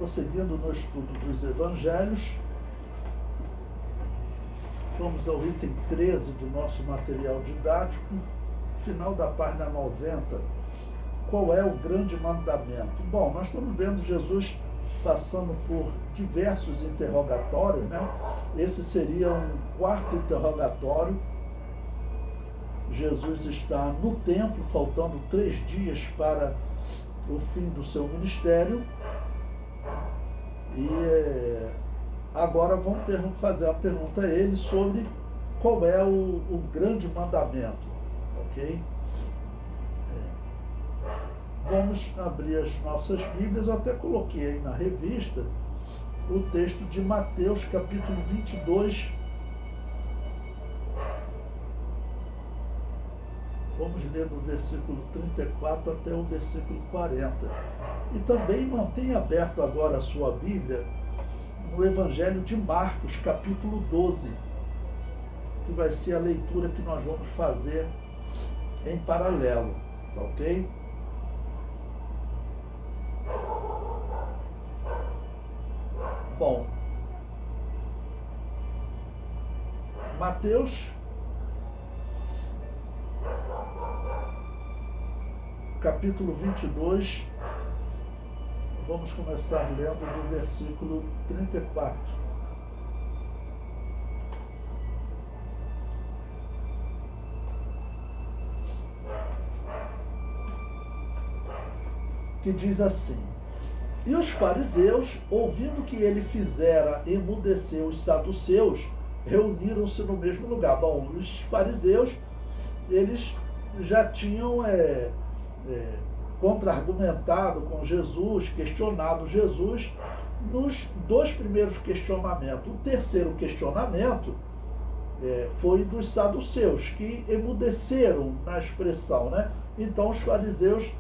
Prosseguindo no estudo dos Evangelhos, vamos ao item 13 do nosso material didático, final da página 90. Qual é o grande mandamento? Bom, nós estamos vendo Jesus passando por diversos interrogatórios, né? Esse seria um quarto interrogatório. Jesus está no templo, faltando 3 dias para o fim do seu ministério. E agora vamos fazer uma pergunta a ele sobre qual é o grande mandamento, ok? Vamos abrir as nossas Bíblias. Eu até coloquei aí na revista o texto de Mateus, capítulo 22. Vamos ler do versículo 34 até o versículo 40. E também mantenha aberto agora a sua Bíblia no Evangelho de Marcos, capítulo 12, que vai ser a leitura que nós vamos fazer em paralelo, tá ok? Bom, Mateus, capítulo 22, vamos começar lendo do versículo 34. Que diz assim: E os fariseus, ouvindo que ele fizera emudecer os saduceus, reuniram-se no mesmo lugar. Bom, os fariseus, eles já tinham contra-argumentado com Jesus, questionado Jesus nos 2 primeiros questionamentos. O terceiro questionamento foi dos saduceus, que emudeceram na expressão, né? Então os fariseus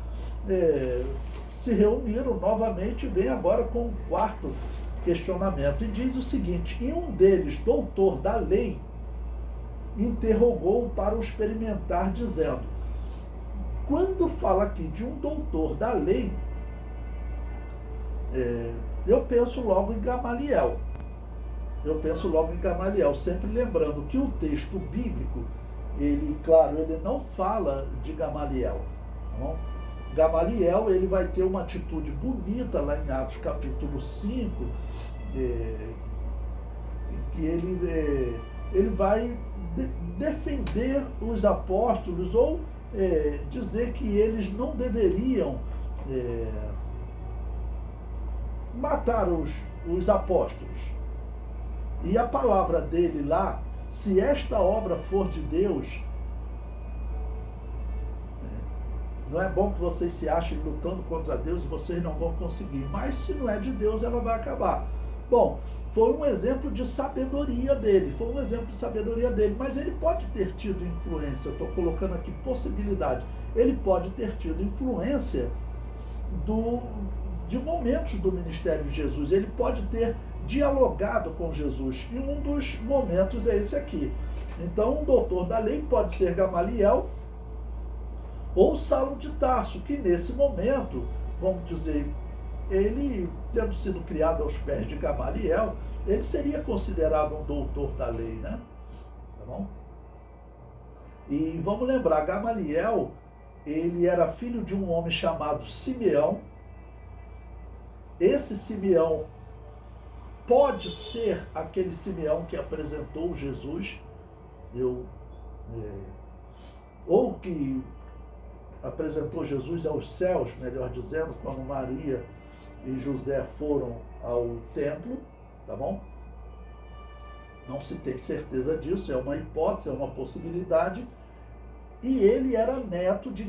se reuniram novamente e vem agora com um quarto questionamento. E diz o seguinte: e um deles, doutor da lei, interrogou para o experimentar, dizendo... Quando fala aqui de um doutor da lei, eu penso logo em Gamaliel. Sempre lembrando que o texto bíblico, ele não fala de Gamaliel. Tá bom? Gamaliel, ele vai ter uma atitude bonita lá em Atos capítulo 5, que ele vai defender os apóstolos, ou dizer que eles não deveriam matar os apóstolos. E a palavra dele lá: se esta obra for de Deus, não é bom que vocês se achem lutando contra Deus e vocês não vão conseguir, mas se não é de Deus, ela vai acabar. Bom, foi um exemplo de sabedoria dele, mas ele pode ter tido influência, estou colocando aqui possibilidade, ele pode ter tido influência de momentos do ministério de Jesus, ele pode ter dialogado com Jesus, e um dos momentos é esse aqui. Então, um doutor da lei pode ser Gamaliel ou Saulo de Tarso, que nesse momento, vamos dizer, ele, tendo sido criado aos pés de Gamaliel, ele seria considerado um doutor da lei, né? Tá bom? E vamos lembrar, Gamaliel, ele era filho de um homem chamado Simeão. Esse Simeão pode ser aquele Simeão que apresentou Jesus, ou que apresentou Jesus aos céus, melhor dizendo, quando Maria e José foram ao templo, tá bom? Não se tem certeza disso, é uma hipótese, é uma possibilidade. E ele era neto de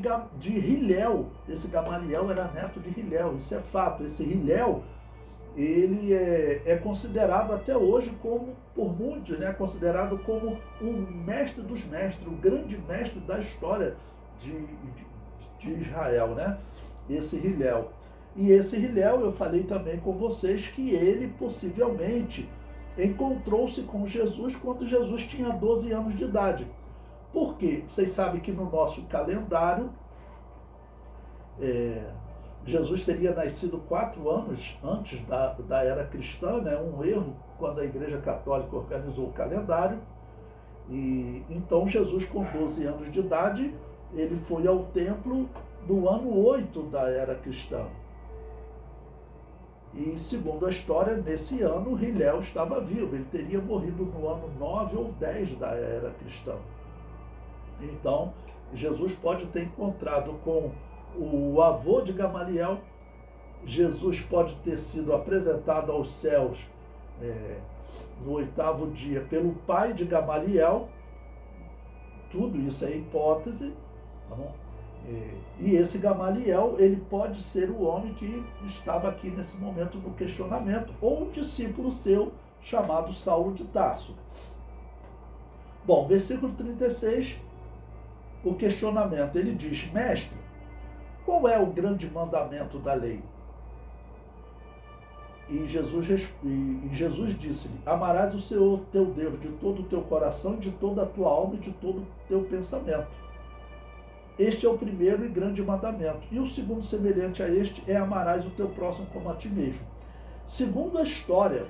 Hilel. Esse Gamaliel era neto de Hilel, isso é fato. Esse Hilel, ele é considerado até hoje como, por muitos, né, considerado como o mestre dos mestres, o grande mestre da história de Israel, né? Esse Hilel. E esse Hilel, eu falei também com vocês que ele possivelmente encontrou-se com Jesus quando Jesus tinha 12 anos de idade. Por quê? Vocês sabem que no nosso calendário Jesus teria nascido 4 anos antes da era cristã, né? Um erro quando a Igreja Católica organizou o calendário. E então Jesus, com 12 anos de idade, ele foi ao templo no ano 8 da era cristã. E, segundo a história, nesse ano, Hilel estava vivo. Ele teria morrido no ano 9 ou 10 da era cristã. Então, Jesus pode ter encontrado com o avô de Gamaliel. Jesus pode ter sido apresentado aos céus no 8º dia pelo pai de Gamaliel. Tudo isso é hipótese, tá bom? E esse Gamaliel, ele pode ser o homem que estava aqui nesse momento no questionamento, ou um discípulo seu chamado Saulo de Tarso. Bom, versículo 36, o questionamento, ele diz: mestre, qual é o grande mandamento da lei? E Jesus disse-lhe: amarás o Senhor teu Deus de todo o teu coração, de toda a tua alma e de todo o teu pensamento. Este é o primeiro e grande mandamento. E o segundo, semelhante a este, é: amarás o teu próximo como a ti mesmo. Segundo a história,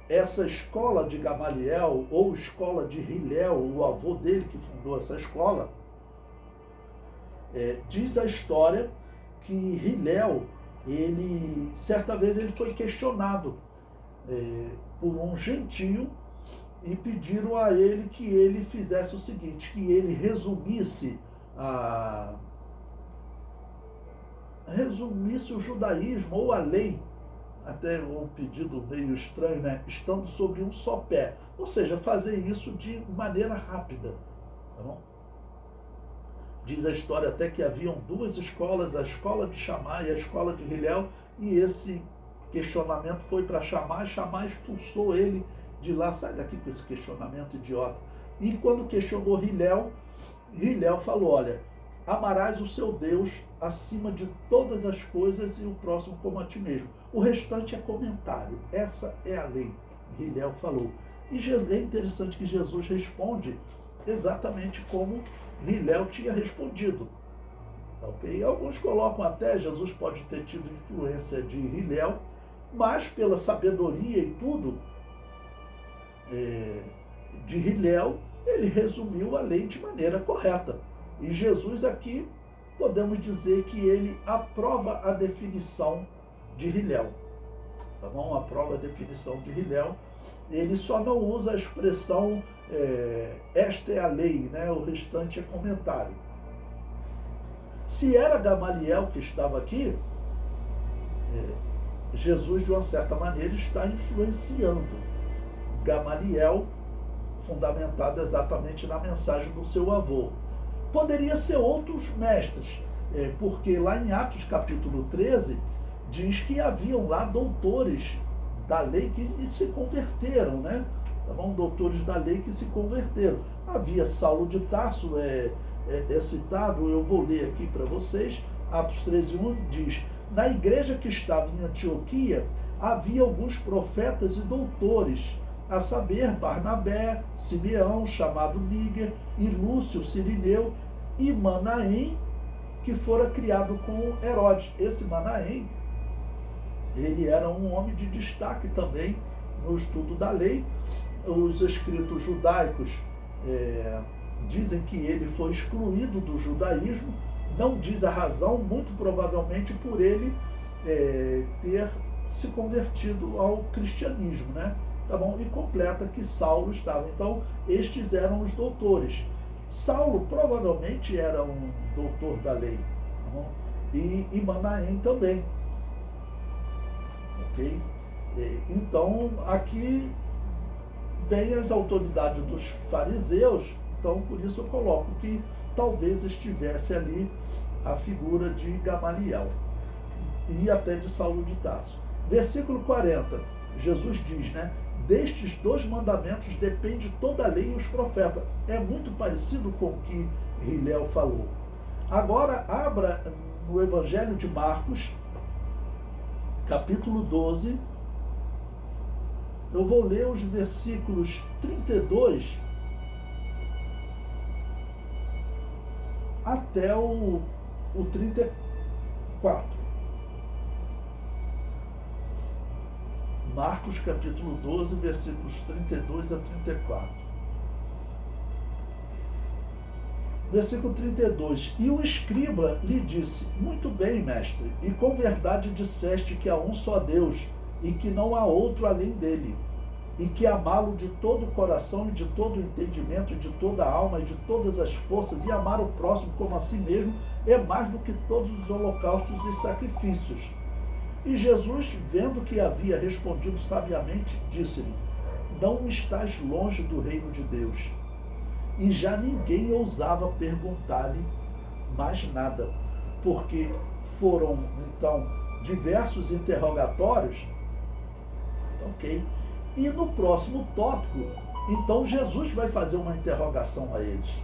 essa escola de Gamaliel, ou escola de Hilel, o avô dele que fundou essa escola, diz a história que Hilel, certa vez ele foi questionado por um gentio e pediram a ele que ele fizesse o seguinte, que ele resumisse o judaísmo ou a lei, até um pedido meio estranho, né? Estando sobre um só pé. Ou seja, fazer isso de maneira rápida. Tá bom? Diz a história até que haviam 2 escolas, a escola de Shammai e a escola de Hilel, e esse questionamento foi para Shammai. Shammai expulsou ele de lá: sai daqui com esse questionamento idiota. E quando questionou Hilel, Hilel falou: olha, amarás o seu Deus acima de todas as coisas e o próximo como a ti mesmo. O restante é comentário. Essa é a lei. Hilel falou. E é interessante que Jesus responde exatamente como Hilel tinha respondido. Okay? Alguns colocam até Jesus pode ter tido influência de Hilel, mas pela sabedoria e tudo de Hilel, ele resumiu a lei de maneira correta. E Jesus aqui, podemos dizer que ele aprova a definição de Hilel. Tá bom? Aprova a definição de Hilel. Ele só não usa a expressão esta é a lei, né? O restante é comentário. Se era Gamaliel que estava aqui, Jesus, de uma certa maneira, está influenciando Gamaliel, fundamentado exatamente na mensagem do seu avô. Poderia ser outros mestres, porque lá em Atos capítulo 13, diz que haviam lá doutores da lei que se converteram, né? Tá bom? Doutores da lei que se converteram. Havia Saulo de Tarso, citado, eu vou ler aqui para vocês. Atos 13:1 diz: na igreja que estava em Antioquia havia alguns profetas e doutores, a saber, Barnabé, Simeão, chamado Níger, e Lúcio, Cirineu, e Manaém, que fora criado com Herodes. Esse Manaém, ele era um homem de destaque também no estudo da lei. Os escritos judaicos dizem que ele foi excluído do judaísmo, não diz a razão, muito provavelmente por ele ter se convertido ao cristianismo, né? Tá bom? E completa que Saulo estava. Então, estes eram os doutores. Saulo provavelmente era um doutor da lei, tá bom? E Manaém também. Ok? Então, aqui vem as autoridades dos fariseus. Então, por isso eu coloco que talvez estivesse ali a figura de Gamaliel e até de Saulo de Tarso. Versículo 40, Jesus diz, né? Destes 2 mandamentos depende toda a lei e os profetas. É muito parecido com o que Hilel falou. Agora, abra no Evangelho de Marcos, capítulo 12. Eu vou ler os versículos 32 até o 34. Marcos capítulo 12, versículos 32 a 34. Versículo 32. E o escriba lhe disse: muito bem, mestre, e com verdade disseste que há um só Deus, e que não há outro além dele, e que amá-lo de todo o coração e de todo o entendimento, e de toda a alma e de todas as forças, e amar o próximo como a si mesmo, é mais do que todos os holocaustos e sacrifícios. E Jesus, vendo que havia respondido sabiamente, disse-lhe: não estás longe do reino de Deus. E já ninguém ousava perguntar-lhe mais nada, porque foram, então, diversos interrogatórios. Ok? E no próximo tópico, então Jesus vai fazer uma interrogação a eles.